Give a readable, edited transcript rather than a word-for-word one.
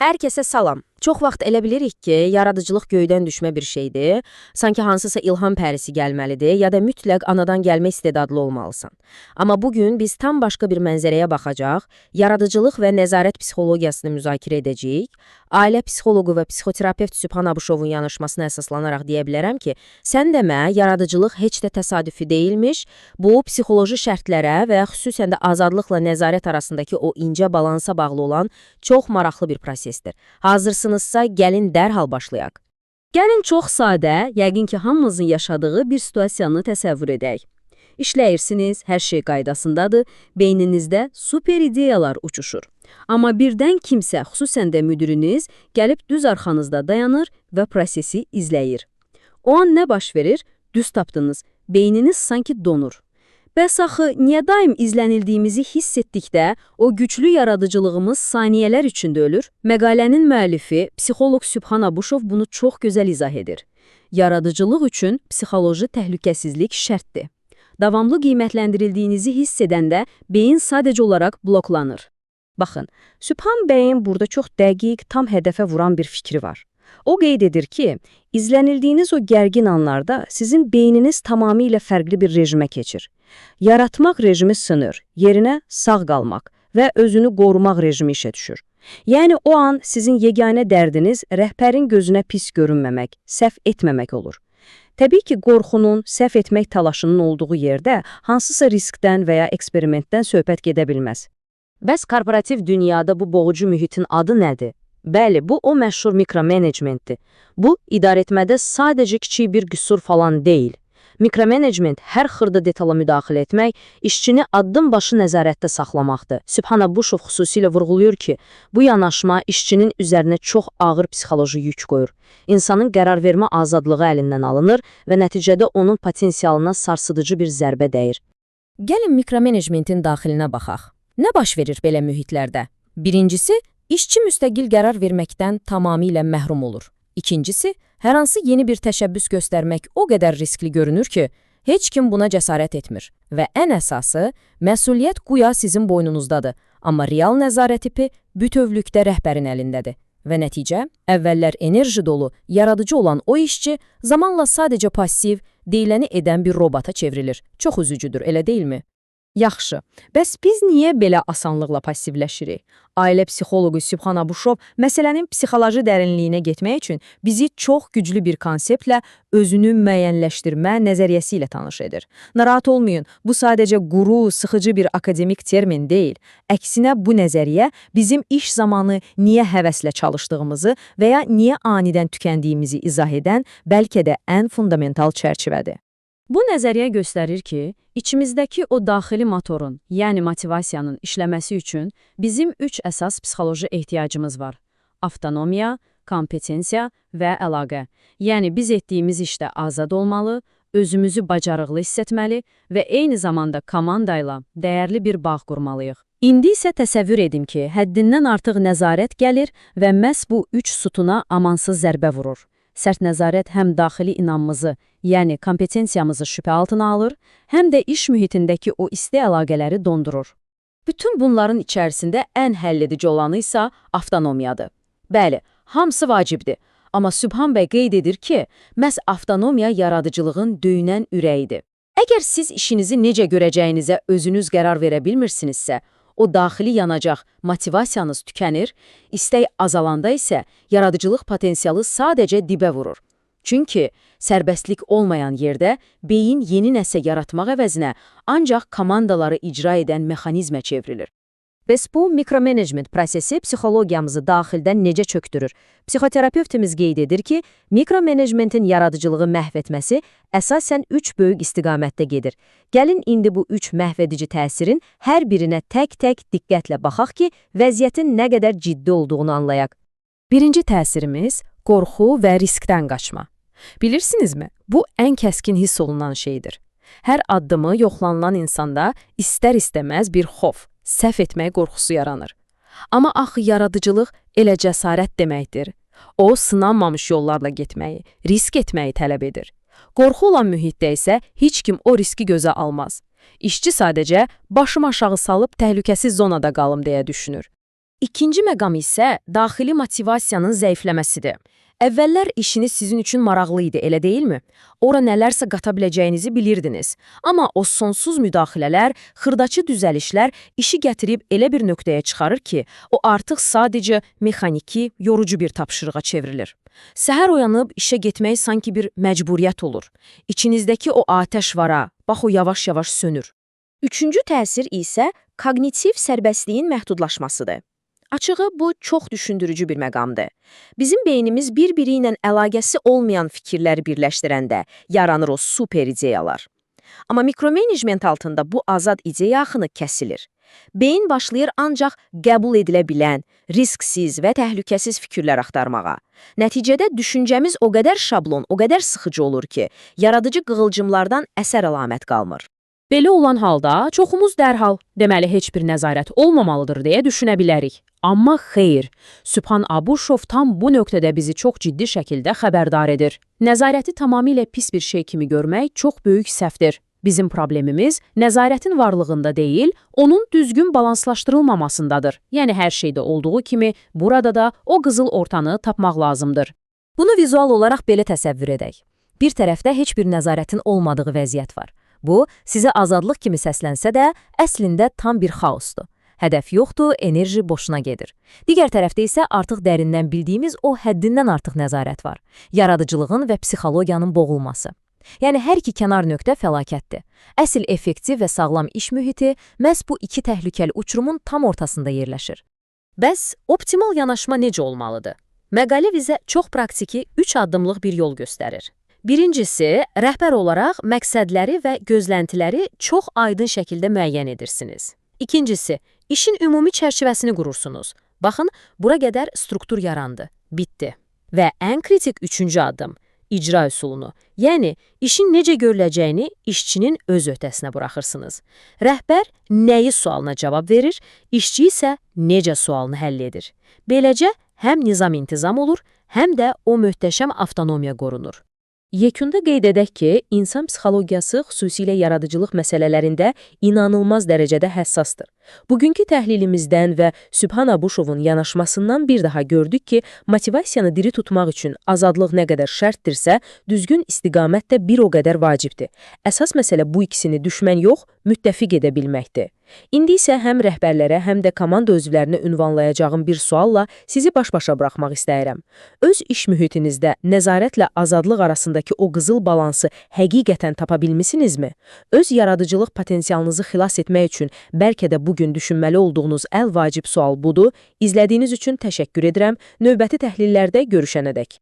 Hər kəsə salam. Çox vaxt elə bilirik ki, yaradıcılıq göydən düşmə bir şeydir, sanki hansısa ilham pərisi gəlməlidir ya da mütləq anadan gəlmə istedadlı olmalısan. Amma bugün biz tam başqa bir mənzərəyə baxacaq, yaradıcılıq və nəzarət psixologiyasını müzakirə edəcəyik. Ailə psixoloqu və psixoterapevt Sübhan Abuşovun yanaşmasına əsaslanaraq deyə bilərəm ki, sən demə, yaradıcılıq heç də təsadüfi deyilmiş, bu psixoloji şərtlərə və xüsusən də azadlıqla nəzarət arasındakı o incə balansa bağlı olan çox maraqlı bir prosesdir. Hazırsınızsa, gəlin dərhal başlayaq. Gəlin çox sadə, yəqin ki, hamımızın yaşadığı bir situasiyanı təsəvvür edək. İşləyirsiniz, hər şey qaydasındadır, beyninizdə super ideyalar uçuşur. Amma birdən kimsə, xüsusən də müdiriniz, gəlib düz arxanızda dayanır və prosesi izləyir. O an nə baş verir? Düz tapdınız, beyniniz sanki donur. Bəs axı, niyə daim izlənildiyimizi hiss etdikdə o güclü yaradıcılığımız saniyələr içində ölür? Məqalənin müəllifi, psixoloq Sübhan Abuşov bunu çox gözəl izah edir. Yaradıcılıq üçün psixoloji təhlükəsizlik şərtdir. Davamlı qiymətləndirildiyinizi hiss edəndə beyin sadəcə olaraq bloklanır. Baxın, Sübhan bəyin burada çox dəqiq, tam hədəfə vuran bir fikri var. O qeyd edir ki, izlənildiyiniz o gərgin anlarda sizin beyniniz tamamilə fərqli bir rejimə keçir. Yaratmaq rejimi sınır, yerinə sağ qalmaq və özünü qorumaq rejimi işə düşür. Yəni o an sizin yeganə dərdiniz rəhbərin gözünə pis görünməmək, səhv etməmək olur. Təbii ki, qorxunun, səhv etmək təlaşının olduğu yerdə hansısa riskdən və ya eksperimentdən söhbət gedə bilməz. Bəs korporativ dünyada bu boğucu mühitin adı nədir? Bəli, bu o məşhur mikromanagementdir. Bu, idarəetmədə sadəcə kiçik bir qüsur falan deyil. Mikromanagement hər xırda detala müdaxilə etmək, işçini addım başı nəzarətdə saxlamaqdır. Sübhan Abuşov xüsusilə vurğulayır ki, bu yanaşma işçinin üzərinə çox ağır psixoloji yük qoyur. İnsanın qərar vermə azadlığı əlindən alınır və nəticədə onun potensialına sarsıdıcı bir zərbə dəyir. Gəlin mikromanagementin daxilinə baxaq. Nə baş verir belə mühitlərdə? Birincisi, İşçi müstəqil qərar verməkdən tamamilə məhrum olur. İkincisi, hər hansı yeni bir təşəbbüs göstərmək o qədər riskli görünür ki, heç kim buna cəsarət etmir. Və ən əsası, məsuliyyət guya sizin boynunuzdadır, amma real nəzarət ipi bütövlükdə rəhbərin əlindədir. Və nəticə, əvvəllər enerji dolu, yaradıcı olan o işçi zamanla sadəcə passiv, deyiləni edən bir robota çevrilir. Çox üzücüdür, elə deyilmi? Yaxşı, bəs biz niyə belə asanlıqla passivləşirik? Ailə psixoloqu Sübhan Abuşov məsələnin psixoloji dərinliyinə getmək üçün bizi çox güclü bir konseptlə özünü müəyyənləşdirmə nəzəriyyəsi ilə tanış edir. Narahat olmayın, bu sadəcə quru, sıxıcı bir akademik termin deyil. Əksinə bu nəzəriyyə bizim iş zamanı niyə həvəslə çalışdığımızı və ya niyə anidən tükəndiyimizi izah edən bəlkə də ən fundamental çərçivədir. Bu nəzəriyyə göstərir ki, içimizdəki o daxili motorun, yəni motivasiyanın işləməsi üçün bizim 3 əsas psixoloji ehtiyacımız var. Avtonomiya, kompetensiya və əlaqə. Yəni biz etdiyimiz işdə azad olmalı, özümüzü bacarıqlı hiss etməli və eyni zamanda komandayla dəyərli bir bağ qurmalıyıq. İndi isə təsəvvür edin ki, həddindən artıq nəzarət gəlir və məhz bu 3 sütuna amansız zərbə vurur. Sərt nəzarət həm daxili inamımızı, yəni kompetensiyamızı şübhə altına alır, həm də iş mühitindəki o isti əlaqələri dondurur. Bütün bunların içərisində ən həlledici olanı isə avtonomiyadır. Bəli, hamısı vacibdir, amma Sübhan bəy qeyd edir ki, məhz avtonomiya yaradıcılığın döyünən ürəyidir. Əgər siz işinizi necə görəcəyinizə özünüz qərar verə bilmirsinizsə, o daxili yanacaq, motivasiyanız tükənir, istək azalanda isə yaradıcılıq potensialı sadəcə dibə vurur. Çünki sərbəstlik olmayan yerdə beyin yeni nəsə yaratmaq əvəzinə ancaq komandaları icra edən mexanizmə çevrilir. Bəs bu mikromanagement prosesi psixologiyamızı daxildən necə çöktürür? Psixoterapevtimiz qeyd edir ki, mikromanagementin yaradıcılığı məhv etməsi əsasən 3 böyük istiqamətdə gedir. Gəlin indi bu 3 məhvedici təsirin hər birinə tək-tək diqqətlə baxaq ki, vəziyyətin nə qədər ciddi olduğunu anlayaq. Birinci təsirimiz qorxu və riskdən qaçma. Bilirsinizmi, bu ən kəskin hiss olunan şeydir. Hər addımı yoxlanılan insanda istər-istəməz bir xof, səhv etmək qorxusu yaranır. Amma axı yaradıcılıq elə cəsarət deməkdir. O, sınanmamış yollarla getməyi, risk etməyi tələb edir. Qorxu olan mühitdə isə heç kim o riski gözə almaz. İşçi sadəcə başımı aşağı salıb təhlükəsiz zonada qalım deyə düşünür. İkinci məqam isə daxili motivasiyanın zəifləməsidir. Əvvəllər işiniz sizin üçün maraqlı idi, elə deyilmi? Ora nələrsə qata biləcəyinizi bilirdiniz. Amma o sonsuz müdaxilələr, xırdaçı düzəlişlər işi gətirib elə bir nöqtəyə çıxarır ki, o artıq sadəcə mexaniki, yorucu bir tapşırığa çevrilir. Səhər oyanıb işə getmək sanki bir məcburiyyət olur. İçinizdəki o atəş vara, bax o yavaş-yavaş sönür. Üçüncü təsir isə koqnitiv sərbəstliyin məhdudlaşmasıdır. Açığı, bu çox düşündürücü bir məqamdır. Bizim beynimiz bir-biri ilə əlaqəsi olmayan fikirləri birləşdirəndə yaranır o super ideyalar. Amma mikromenecment altında bu azad ideya axını kəsilir. Beyin başlayır ancaq qəbul edilə bilən, risksiz və təhlükəsiz fikirlər axtarmağa. Nəticədə düşüncəmiz o qədər şablon, o qədər sıxıcı olur ki, yaradıcı qığılcımlardan əsər əlamət qalmır. Belə olan halda çoxumuz dərhal, deməli heç bir nəzarət olmamalıdır deyə düşünə bilərik. Amma xeyr, Sübhan Abuşov tam bu nöqtədə bizi çox ciddi şəkildə xəbərdar edir. Nəzarəti tamamilə pis bir şey kimi görmək çox böyük səhvdir. Bizim problemimiz nəzarətin varlığında deyil, onun düzgün balanslaşdırılmamasındadır. Yəni hər şeydə olduğu kimi burada da o qızıl ortanı tapmaq lazımdır. Bunu vizual olaraq belə təsəvvür edək. Bir tərəfdə heç bir nəzarətin olmadığı vəziyyət var. Bu, sizə azadlıq kimi səslənsə də, əslində tam bir xaosdur. Hədəf yoxdur, enerji boşuna gedir. Digər tərəfdə isə artıq dərindən bildiyimiz o həddindən artıq nəzarət var. Yaradıcılığın və psixologiyanın boğulması. Yəni, hər iki kənar nöqtə fəlakətdir. Əsl effektiv və sağlam iş mühiti məhz bu iki təhlükəli uçurumun tam ortasında yerləşir. Bəs optimal yanaşma necə olmalıdır? Məqalə bizə çox praktiki 3 addımlıq bir yol göstərir. Birincisi, rəhbər olaraq məqsədləri və gözləntiləri çox aydın şəkildə müəyyən edirsiniz. İkincisi, işin ümumi çərçivəsini qurursunuz. Baxın, bura qədər struktur yarandı, bitdi. Və ən kritik üçüncü addım, icra üsulunu, yəni işin necə görüləcəyini işçinin öz öhdəsinə buraxırsınız. Rəhbər nəyi sualına cavab verir, işçi isə necə sualını həll edir. Beləcə, həm nizam-intizam olur, həm də o möhtəşəm avtonomiya qorunur. Yekunda qeyd edək ki, insan psixologiyası xüsusilə yaradıcılıq məsələlərində inanılmaz dərəcədə həssasdır. Bugünkü təhlilimizdən və Sübhan Abuşovun yanaşmasından bir daha gördük ki, motivasiyanı diri tutmaq üçün azadlıq nə qədər şərtdirsə, düzgün istiqamət də bir o qədər vacibdir. Əsas məsələ bu ikisini düşmən yox, müttəfiq edə bilməkdir. İndi isə həm rəhbərlərə, həm də komanda üzvlərinə ünvanlayacağım bir sualla sizi baş-başa buraxmaq istəyirəm. Öz iş mühitinizdə nəzarətlə azadlıq arasındakı o qızıl balansı həqiqətən tapa bilmisinizmi? Öz yaradıcılıq potensialınızı xilas etmək üçün bəlkə də bugün düşünməli olduğunuz ən vacib sual budur. İzlədiyiniz üçün təşəkkür edirəm. Növbəti təhlillərdə görüşənədək.